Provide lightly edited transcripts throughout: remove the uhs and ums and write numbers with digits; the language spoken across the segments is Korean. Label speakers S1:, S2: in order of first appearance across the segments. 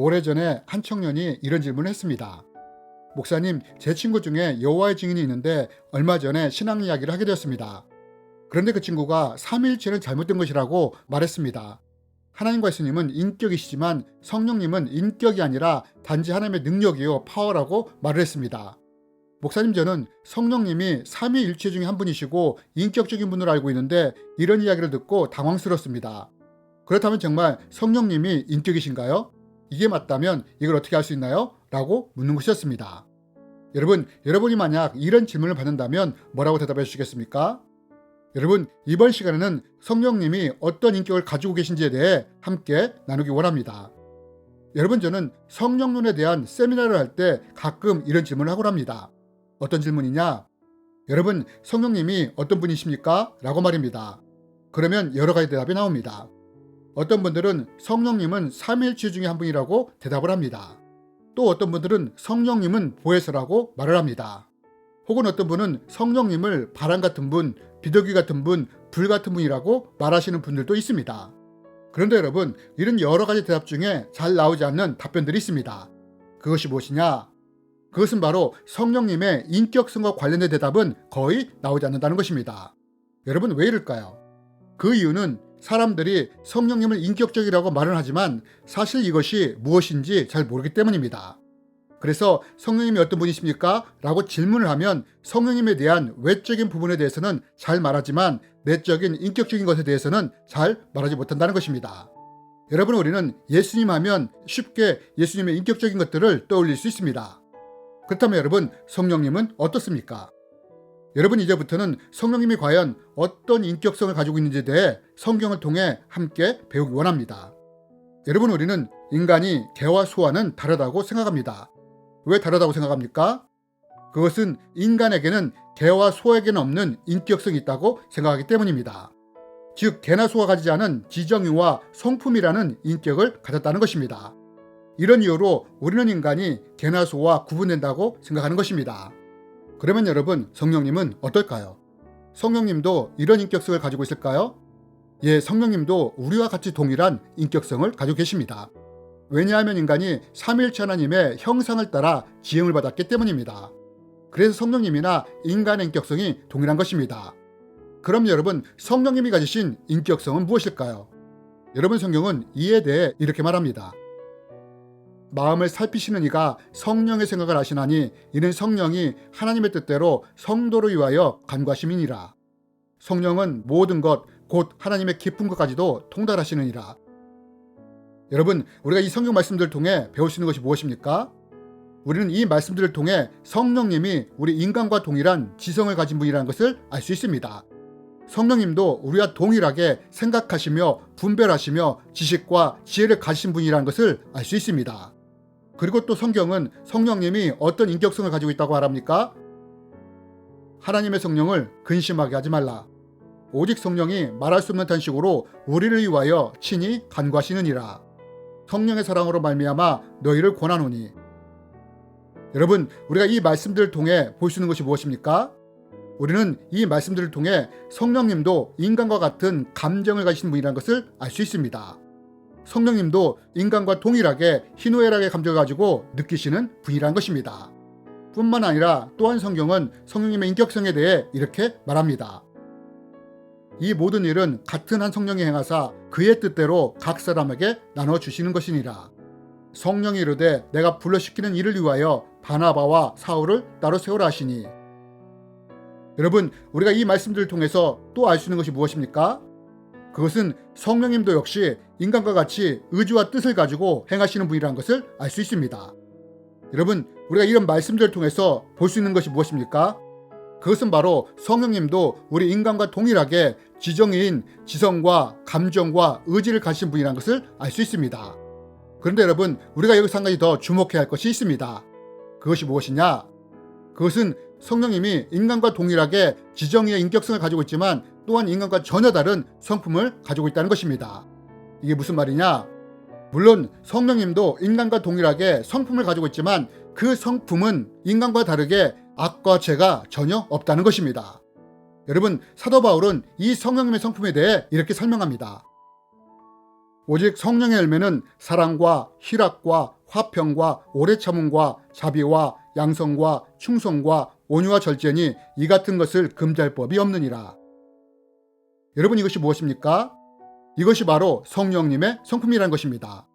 S1: 오래전에 한 청년이 이런 질문을 했습니다. 목사님, 제 친구 중에 여호와의 증인이 있는데 얼마 전에 신앙 이야기를 하게 되었습니다. 그런데 그 친구가 삼위일체는 잘못된 것이라고 말했습니다. 하나님과 예수님은 인격이시지만 성령님은 인격이 아니라 단지 하나님의 능력이요 파워라고 말을 했습니다. 목사님, 저는 성령님이 삼위일체 중에 한 분이시고 인격적인 분으로 알고 있는데 이런 이야기를 듣고 당황스럽습니다. 그렇다면 정말 성령님이 인격이신가요? 이게 맞다면 이걸 어떻게 할 수 있나요? 라고 묻는 것이었습니다. 여러분이 만약 이런 질문을 받는다면 뭐라고 대답해 주시겠습니까? 여러분, 이번 시간에는 성령님이 어떤 인격을 가지고 계신지에 대해 함께 나누기 원합니다. 여러분, 저는 성령론에 대한 세미나를 할 때 가끔 이런 질문을 하곤 합니다. 어떤 질문이냐? 여러분, 성령님이 어떤 분이십니까? 라고 말입니다. 그러면 여러 가지 대답이 나옵니다. 어떤 분들은 성령님은 삼위일체 중에 한 분이라고 대답을 합니다. 또 어떤 분들은 성령님은 보혜사라고 말을 합니다. 혹은 어떤 분은 성령님을 바람 같은 분, 비둘기 같은 분, 불 같은 분이라고 말하시는 분들도 있습니다. 그런데 여러분, 이런 여러 가지 대답 중에 잘 나오지 않는 답변들이 있습니다. 그것이 무엇이냐? 그것은 바로 성령님의 인격성과 관련된 대답은 거의 나오지 않는다는 것입니다. 여러분, 왜 이럴까요? 그 이유는 사람들이 성령님을 인격적이라고 말은 하지만 사실 이것이 무엇인지 잘 모르기 때문입니다. 그래서 성령님이 어떤 분이십니까? 라고 질문을 하면 성령님에 대한 외적인 부분에 대해서는 잘 말하지만 내적인 인격적인 것에 대해서는 잘 말하지 못한다는 것입니다. 여러분, 우리는 예수님 하면 쉽게 예수님의 인격적인 것들을 떠올릴 수 있습니다. 그렇다면 여러분, 성령님은 어떻습니까? 여러분, 이제부터는 성령님이 과연 어떤 인격성을 가지고 있는지에 대해 성경을 통해 함께 배우기 원합니다. 여러분, 우리는 인간이 개와 소와는 다르다고 생각합니다. 왜 다르다고 생각합니까? 그것은 인간에게는 개와 소에게는 없는 인격성이 있다고 생각하기 때문입니다. 즉, 개나 소가 가지지 않은 지정의와 성품이라는 인격을 가졌다는 것입니다. 이런 이유로 우리는 인간이 개나 소와 구분된다고 생각하는 것입니다. 그러면 여러분, 성령님은 어떨까요? 성령님도 이런 인격성을 가지고 있을까요? 예, 성령님도 우리와 같이 동일한 인격성을 가지고 계십니다. 왜냐하면 인간이 삼위일체 하나님의 형상을 따라 지음을 받았기 때문입니다. 그래서 성령님이나 인간의 인격성이 동일한 것입니다. 그럼 여러분, 성령님이 가지신 인격성은 무엇일까요? 여러분, 성경은 이에 대해 이렇게 말합니다. 마음을 살피시는 이가 성령의 생각을 아시나니 이는 성령이 하나님의 뜻대로 성도를 위하여 간구하심이니라. 성령은 모든 것 곧 하나님의 깊은 것까지도 통달하시느니라. 여러분, 우리가 이 성경 말씀들을 통해 배울 수 있는 것이 무엇입니까? 우리는 이 말씀들을 통해 성령님이 우리 인간과 동일한 지성을 가진 분이라는 것을 알 수 있습니다. 성령님도 우리와 동일하게 생각하시며 분별하시며 지식과 지혜를 가지신 분이라는 것을 알 수 있습니다. 그리고 또 성경은 성령님이 어떤 인격성을 가지고 있다고 말합니까? 하나님의 성령을 근심하게 하지 말라. 오직 성령이 말할 수 없는 탄식으로 우리를 위하여 친히 간구하시느니라. 성령의 사랑으로 말미암아 너희를 권하노니. 여러분, 우리가 이 말씀들을 통해 볼 수 있는 것이 무엇입니까? 우리는 이 말씀들을 통해 성령님도 인간과 같은 감정을 가지신 분이라는 것을 알 수 있습니다. 성령님도 인간과 동일하게 희노애락의 감정을 가지고 느끼시는 분이라는 것입니다. 뿐만 아니라 또한 성경은 성령님의 인격성에 대해 이렇게 말합니다. 이 모든 일은 같은 한 성령이 행하사 그의 뜻대로 각 사람에게 나눠주시는 것이니라. 성령이 이르되 내가 불러시키는 일을 위하여 바나바와 사울을 따로 세우라 하시니. 여러분, 우리가 이 말씀들을 통해서 또 알 수 있는 것이 무엇입니까? 그것은 성령님도 역시 인간과 같이 의지와 뜻을 가지고 행하시는 분이라는 것을 알 수 있습니다. 여러분, 우리가 이런 말씀들을 통해서 볼 수 있는 것이 무엇입니까? 그것은 바로 성령님도 우리 인간과 동일하게 지정인 지성과 감정과 의지를 가지신 분이라는 것을 알 수 있습니다. 그런데 여러분, 우리가 여기서 한 가지 더 주목해야 할 것이 있습니다. 그것이 무엇이냐? 그것은 성령님이 인간과 동일하게 지정의의 인격성을 가지고 있지만 또한 인간과 전혀 다른 성품을 가지고 있다는 것입니다. 이게 무슨 말이냐? 물론 성령님도 인간과 동일하게 성품을 가지고 있지만 그 성품은 인간과 다르게 악과 죄가 전혀 없다는 것입니다. 여러분, 사도 바울은 이 성령님의 성품에 대해 이렇게 설명합니다. 오직 성령의 열매는 사랑과 희락과 화평과 오래 참음과 자비와 양성과 충성과 온유와 절제니 이 같은 것을 금지할 법이 없느니라. 여러분, 이것이 무엇입니까? 이것이 바로 성령님의 성품이라는 것입니다.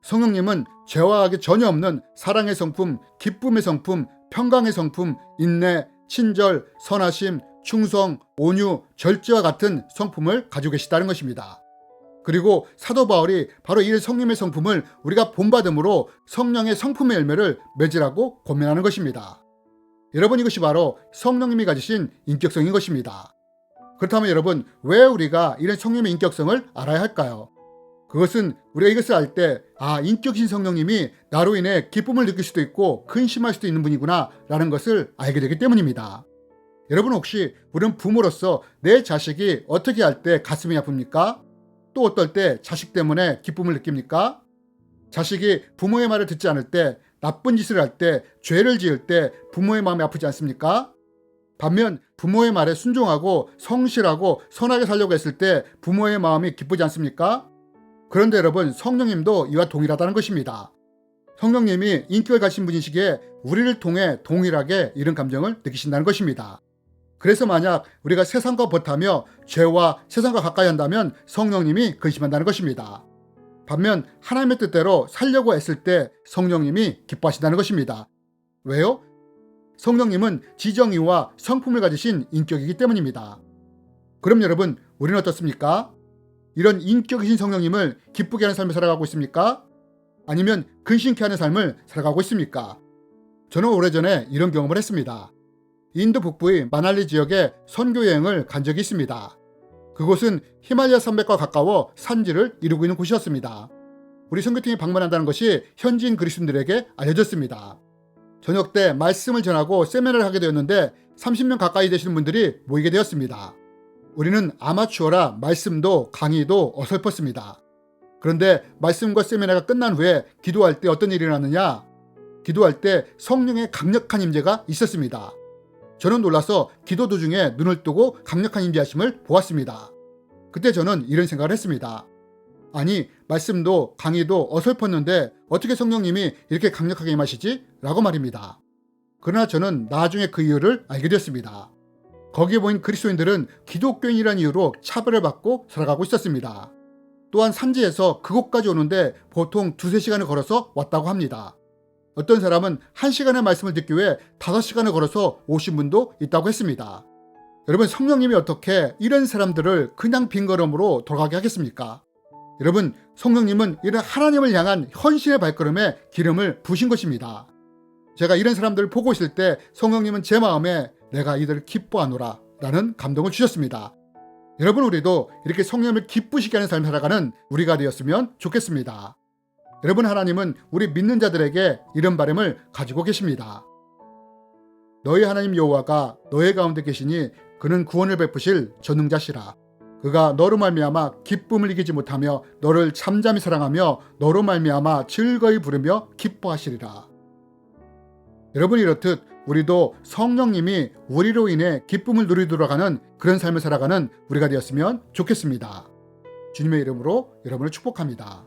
S1: 성령님은 죄와 악이 전혀 없는 사랑의 성품, 기쁨의 성품, 평강의 성품, 인내, 친절, 선하심, 충성, 온유, 절제와 같은 성품을 가지고 계시다는 것입니다. 그리고 사도 바울이 바로 이 성령의 성품을 우리가 본받음으로 성령의 성품의 열매를 맺으라고 권면하는 것입니다. 여러분, 이것이 바로 성령님이 가지신 인격성인 것입니다. 그렇다면 여러분, 왜 우리가 이런 성령의 인격성을 알아야 할까요? 그것은 우리가 이것을 알 때, 인격신 성령님이 나로 인해 기쁨을 느낄 수도 있고 근심할 수도 있는 분이구나 라는 것을 알게 되기 때문입니다. 여러분, 혹시 우리는 부모로서 내 자식이 어떻게 할 때 가슴이 아픕니까? 또 어떨 때 자식 때문에 기쁨을 느낍니까? 자식이 부모의 말을 듣지 않을 때, 나쁜 짓을 할 때, 죄를 지을 때 부모의 마음이 아프지 않습니까? 반면 부모의 말에 순종하고 성실하고 선하게 살려고 했을 때 부모의 마음이 기쁘지 않습니까? 그런데 여러분, 성령님도 이와 동일하다는 것입니다. 성령님이 인격을 가진 분이시기에 우리를 통해 동일하게 이런 감정을 느끼신다는 것입니다. 그래서 만약 우리가 세상과 벗하며 죄와 세상과 가까이 한다면 성령님이 근심한다는 것입니다. 반면 하나님의 뜻대로 살려고 했을 때 성령님이 기뻐하신다는 것입니다. 왜요? 성령님은 지정의와 성품을 가지신 인격이기 때문입니다. 그럼 여러분, 우리는 어떻습니까? 이런 인격이신 성령님을 기쁘게 하는 삶을 살아가고 있습니까? 아니면 근심케 하는 삶을 살아가고 있습니까? 저는 오래전에 이런 경험을 했습니다. 인도 북부의 마날리 지역에 선교 여행을 간 적이 있습니다. 그곳은 히말라야 산맥과 가까워 산지를 이루고 있는 곳이었습니다. 우리 선교팀이 방문한다는 것이 현지인 그리스도인들에게 알려졌습니다. 저녁 때 말씀을 전하고 세미나를 하게 되었는데 30명 가까이 되시는 분들이 모이게 되었습니다. 우리는 아마추어라 말씀도 강의도 어설펐습니다. 그런데 말씀과 세미나가 끝난 후에 기도할 때 어떤 일이 일어났느냐? 기도할 때 성령의 강력한 임재가 있었습니다. 저는 놀라서 기도 도중에 눈을 뜨고 강력한 임재하심을 보았습니다. 그때 저는 이런 생각을 했습니다. 아니, 말씀도 강의도 어설펐는데 어떻게 성령님이 이렇게 강력하게 임하시지? 라고 말입니다. 그러나 저는 나중에 그 이유를 알게 되었습니다. 거기에 모인 그리스도인들은 기독교인이라는 이유로 차별을 받고 살아가고 있었습니다. 또한 산지에서 그곳까지 오는데 보통 2-3시간을 걸어서 왔다고 합니다. 어떤 사람은 1시간의 말씀을 듣기 위해 5시간을 걸어서 오신 분도 있다고 했습니다. 여러분, 성령님이 어떻게 이런 사람들을 그냥 빈 걸음으로 돌아가게 하겠습니까? 여러분, 성령님은 이런 하나님을 향한 헌신의 발걸음에 기름을 부으신 것입니다. 제가 이런 사람들을 보고 있을 때 성령님은 제 마음에 내가 이들을 기뻐하노라 라는 감동을 주셨습니다. 여러분, 우리도 이렇게 성령님을 기쁘시게 하는 삶을 살아가는 우리가 되었으면 좋겠습니다. 여러분, 하나님은 우리 믿는 자들에게 이런 바람을 가지고 계십니다. 너희 하나님 여호와가 너희 가운데 계시니 그는 구원을 베푸실 전능자시라. 그가 너로 말미암아 기쁨을 이기지 못하며 너를 잠잠히 사랑하며 너로 말미암아 즐거이 부르며 기뻐하시리라. 여러분, 이렇듯 우리도 성령님이 우리로 인해 기쁨을 누리도록 하는 그런 삶을 살아가는 우리가 되었으면 좋겠습니다. 주님의 이름으로 여러분을 축복합니다.